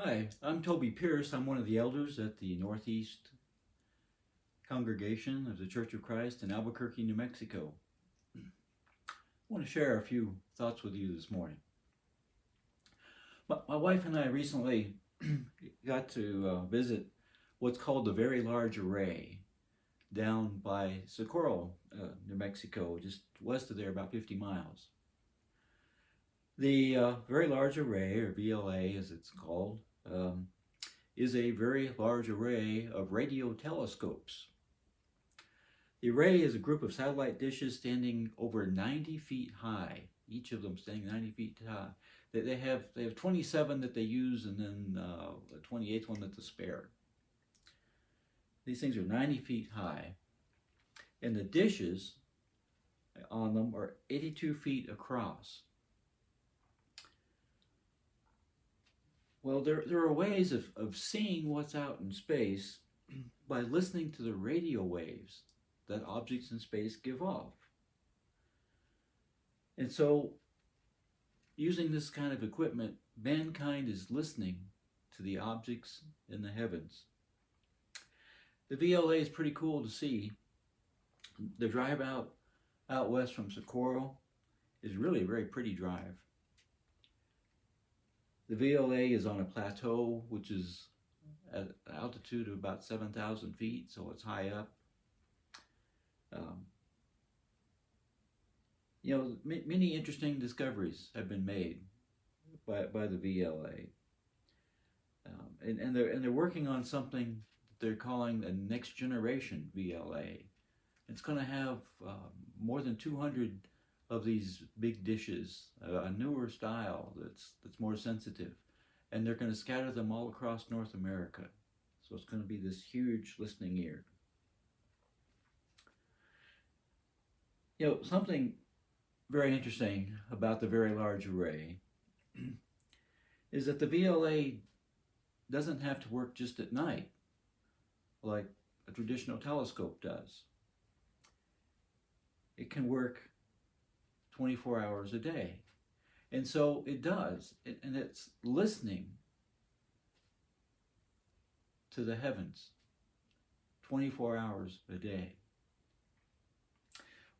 Hi, I'm Toby Pierce. I'm one of the elders at the Northeast congregation of the Church of Christ in Albuquerque, New Mexico. I want to share a few thoughts with you this morning. My wife and I recently got to visit what's called the Very Large Array down by Socorro, New Mexico, just west of there, about 50 miles. The Very Large Array, or VLA as it's called, is a very large array of radio telescopes. The array is a group of satellite dishes standing over 90 feet high, each of them standing 90 feet high. They have 27 that they use, and then the 28th one that's a spare. These things are 90 feet high, and the dishes on them are 82 feet across. Well, there are ways of seeing what's out in space by listening to the radio waves that objects in space give off. And so, using this kind of equipment, mankind is listening to the objects in the heavens. The VLA is pretty cool to see. The drive out west from Socorro is really a very pretty drive. The VLA is on a plateau, which is at an altitude of about 7,000 feet, so it's high up. Many interesting discoveries have been made by the VLA, and they're working on something they're calling a next generation VLA. It's going to have more than 200 of these big dishes, a newer style that's more sensitive, and they're going to scatter them all across North America. So it's going to be this huge listening ear. Something very interesting about the Very Large Array is that the VLA doesn't have to work just at night like a traditional telescope does. It can work 24 hours a day. And so it does, and it's listening to the heavens 24 hours a day.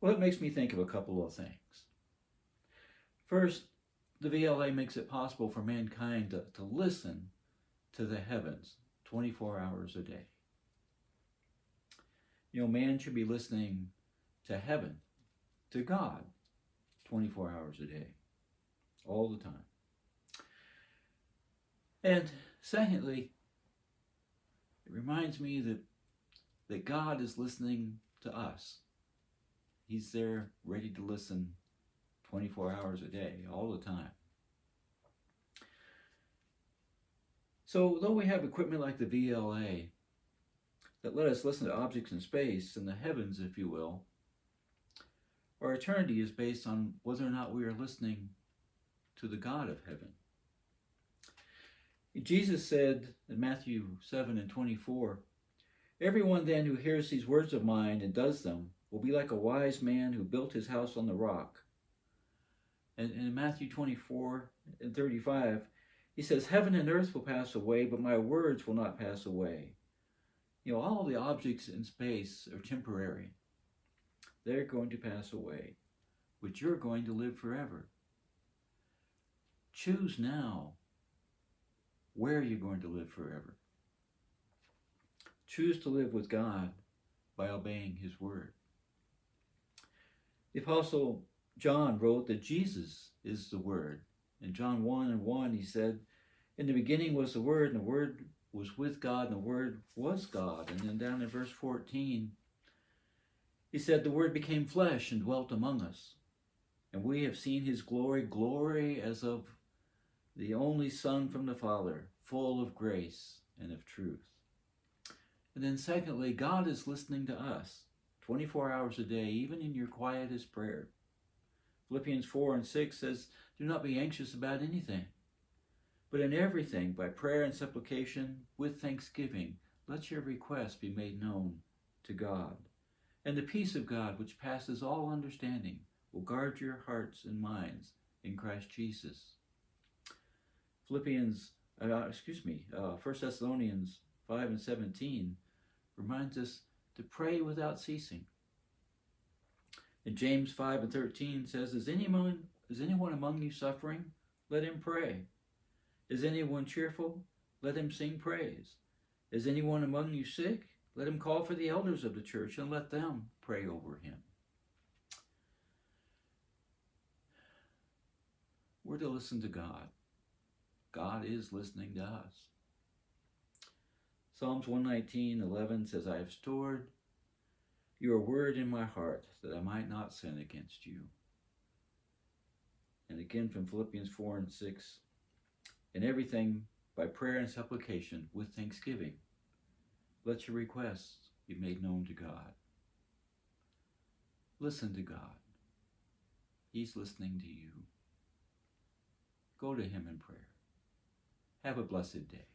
Well, it makes me think of a couple of things. First, the VLA makes it possible for mankind to listen to the heavens 24 hours a day. Man should be listening to heaven, to God, 24 hours a day, all the time. And secondly, it reminds me that God is listening to us. He's there ready to listen 24 hours a day, all the time. So though we have equipment like the VLA that let us listen to objects in space, in the heavens, if you will, our eternity is based on whether or not we are listening to the God of heaven. Jesus said in Matthew 7:24, "Everyone then who hears these words of mine and does them will be like a wise man who built his house on the rock." And in Matthew 24:35, he says, "Heaven and earth will pass away, but my words will not pass away." All the objects in space are temporary. They're going to pass away, but you're going to live forever. Choose now where you're going to live forever. Choose to live with God by obeying His word. The Apostle John wrote that Jesus is the Word. In John 1:1, he said, "In the beginning was the Word, and the Word was with God, and the Word was God." And then down in verse 14, he said, "The Word became flesh and dwelt among us, and we have seen His glory as of the only Son from the Father, full of grace and of truth." And then secondly, God is listening to us 24 hours a day, even in your quietest prayer. Philippians 4:6 says, "Do not be anxious about anything, but in everything, by prayer and supplication, with thanksgiving, let your requests be made known to God. And the peace of God, which passes all understanding, will guard your hearts and minds in Christ Jesus." Philippians 1 Thessalonians 5 and 17 reminds us to pray without ceasing. And James 5 and 13 says, is anyone among you suffering? Let him pray. Is anyone cheerful? Let him sing praise. Is anyone among you sick? Let him call for the elders of the church and let them pray over him. We're to listen to God. God is listening to us. Psalms 119:11 says, I have stored your word in my heart that I might not sin against you. And again from Philippians 4 and 6, in everything by prayer and supplication with thanksgiving, let your requests be made known to God. Listen to God. He's listening to you. Go to him in prayer. Have a blessed day.